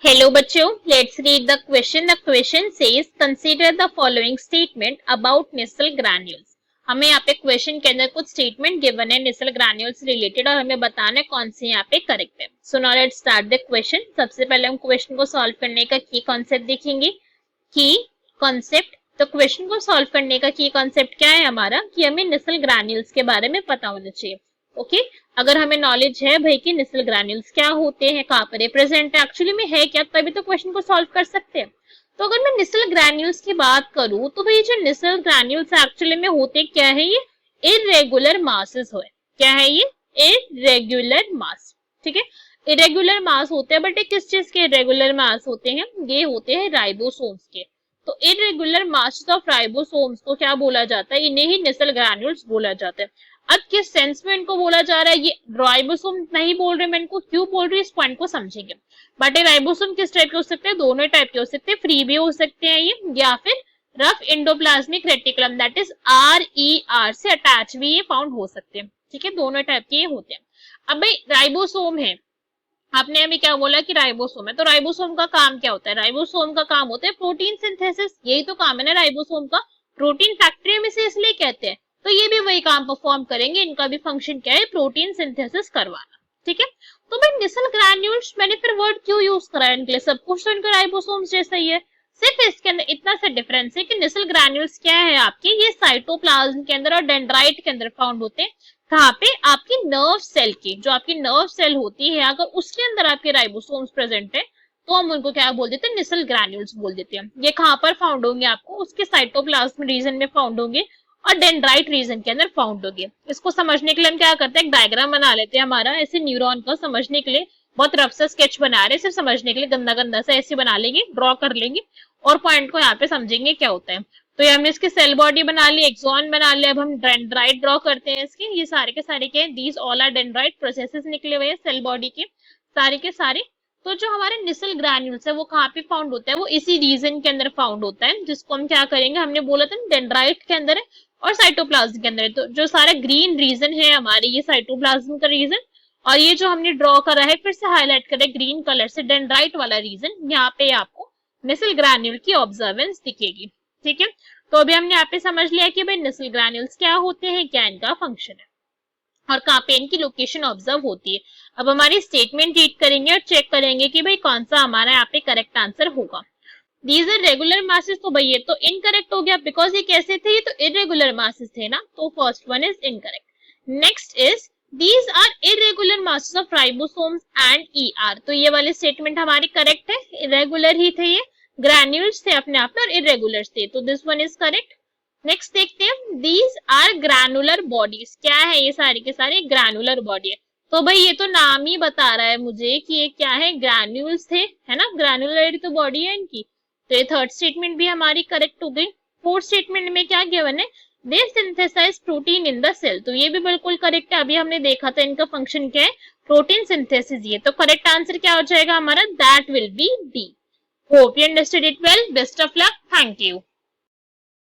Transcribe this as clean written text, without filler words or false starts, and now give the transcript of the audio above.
Hello बच्चों, let's read the question. The question says consider the following statement about nasal granules. हमें यहाँ पे question के अंदर कुछ स्टेटमेंट गिवन है नेसल ग्रैन्यूल्स रिलेटेड और हमें बताना है कौन से यहाँ पे करेक्ट है। So now let's start the question. सबसे पहले हम क्वेश्चन को सॉल्व करने का की कॉन्सेप्ट देखेंगे। की कॉन्सेप्ट, तो क्वेश्चन को सॉल्व करने का की कॉन्सेप्ट क्या है हमारा कि हमें नेसल ग्रैन्यूल्स के बारे में पता होना चाहिए। ओके अगर हमें नॉलेज है भाई कि नेसल ग्रैन्यूल्स क्या होते हैं, कहाँ पर रिप्रेजेंट है, एक्चुअली में है क्या, तभी तो क्वेश्चन को सॉल्व कर सकते हैं। तो अगर मैं नेसल ग्रैन्यूल्स की बात करूं तो भाई जो नेसल ग्रैन्यूल्स एक्चुअली में होते क्या है, ये इरेगुलर मासेस है। क्या है ये? इरेगुलर मास। ठीक है, इरेगुलर मास होते हैं, बट ये किस चीज के इरेगुलर मास होते हैं? ये होते हैं राइबोसोम्स के। तो इरेगुलर मास ऑफ राइबोसोम्स को क्या बोला जाता है? इन्हें ही नेसल ग्रैन्यूल्स बोला जाता है। अब किस सेंस में इनको बोला जा रहा है? ये राइबोसोम नहीं बोल रहे, मैं इनको क्यों बोल रही हूँ इस पॉइंट को समझेंगे। बट ये राइबोसोम किस टाइप के हो सकते हैं? दोनों टाइप के हो सकते हैं। फ्री भी हो सकते हैं ये, या फिर rough endoplasmic reticulum that is RER से अटैच भी ये फाउंड हो सकते हैं। ठीक है, दोनों टाइप के ये होते हैं। अब भाई राइबोसोम है, आपने अभी क्या बोला कि राइबोसोम है, तो राइबोसोम का काम क्या होता है? राइबोसोम का काम होता है प्रोटीन सिंथेसिस। यही तो काम है ना राइबोसोम का, प्रोटीन फैक्ट्री में से इसलिए कहते हैं। तो ये भी वही काम परफॉर्म करेंगे। इनका भी फंक्शन क्या है? प्रोटीन सिंथेसिस करवाना। ठीक है, तो भाई नेसल ग्रैन्यूल्स मैंने फिर वर्ड क्यों यूज करा है इनके लिए? सब कुछ तो इनका राइबोसोम्स जैसा ही है, सिर्फ इसके अंदर इतना सा डिफरेंस है कि नेसल ग्रैन्यूल्स क्या है आपके, ये साइटोप्लाज्म के अंदर और डेंड्राइट के अंदर फाउंड होते हैं। कहाँ पे? आपकी नर्व सेल की, जो आपकी नर्व सेल होती है, अगर उसके अंदर आपके राइबोसोम्स प्रेजेंट है तो हम उनको क्या बोल देते हैं? नेसल ग्रैन्यूल्स बोल देते हैं। ये कहाँ पर फाउंड होंगे? आपको उसके साइटोप्लाज्म रीजन में फाउंड होंगे और डेंड्राइट रीजन के अंदर फाउंड होगी। इसको समझने के लिए हम क्या करते हैं? एक डायग्राम बना लेते हैं हमारा, ऐसे न्यूरॉन का समझने के लिए। बहुत रफ सा स्केच बना रहे हैं, सिर्फ समझने के लिए गंदा गंदा सा ऐसे बना लेंगे, ड्रॉ कर लेंगे और पॉइंट को यहाँ पे समझेंगे क्या होता है। तो ये हमने इसकी सेल बॉडी बना ली, एक्सॉन बना लिया। अब हम डेंड्राइट ड्रॉ करते हैं इसके। ये सारे के सारे क्या है? These all are dendrite processes निकले हुए हैं सेल बॉडी के सारे के सारे। तो जो हमारे नेसल ग्रैन्यूल्स है वो कहाँ पे फाउंड होता है? वो इसी रीजन के अंदर फाउंड होता है, जिसको हम क्या करेंगे? हमने बोला था डेंड्राइट के अंदर है और साइटोप्लाज्म के अंदर है। तो जो सारा ग्रीन रीजन है हमारे, ये साइटोप्लाज्म का रीजन, और ये जो हमने ड्रॉ करा है, फिर से हाईलाइट करा है ग्रीन कलर से, डेंड्राइट वाला रीजन, यहाँ पे आपको नेसल ग्रैन्यूल की ऑब्जर्वेंस दिखेगी। ठीक है, तो अभी हमने यहाँ पे समझ लिया कि भाई नेसल ग्रैन्यूल्स क्या होते हैं, क्या इनका फंक्शन है और कहाँ पे इनकी लोकेशन ऑब्जर्व होती है। अब हमारी स्टेटमेंट रीड करेंगे और चेक करेंगे कि भाई कौन सा हमारा यहाँ पे करेक्ट आंसर होगा। दीज आर रेगुलर मासेस, तो भाई ये तो इनकरेक्ट हो गया, बिकॉज ये कैसे थे? ये तो इरेगुलर मासेस थे ना, तो first one is incorrect. Next is these are irregular masses of ribosomes and ER, तो ये वाले स्टेटमेंट हमारे करेक्ट है, इरेगुलर ही थे, ये ग्रैन्यूल्स थे अपने आप में और इरेगुलर थे, तो this one is correct. Next देखते हैं, दीज आर ग्रैनुलर बॉडीज। क्या है? ये सारे के सारे ग्रैनुलर बॉडी है। तो भाई ये तो नाम ही बता रहा है मुझे कि ये क्या है? ग्रैन्यूल्स थे, है ना, ग्रैनुलर तो बॉडी है इनकी। तो ये थर्ड स्टेटमेंट भी हमारी करेक्ट हो गई। फोर्थ स्टेटमेंट में क्या गिवन है? They synthesize protein in the cell, तो ये भी बिल्कुल करेक्ट है। अभी हमने देखा था इनका फंक्शन क्या है, प्रोटीन सिंथेसिस। ये तो करेक्ट आंसर क्या हो जाएगा हमारा? That will be D. Hope you understood it well. Best of luck. Thank you.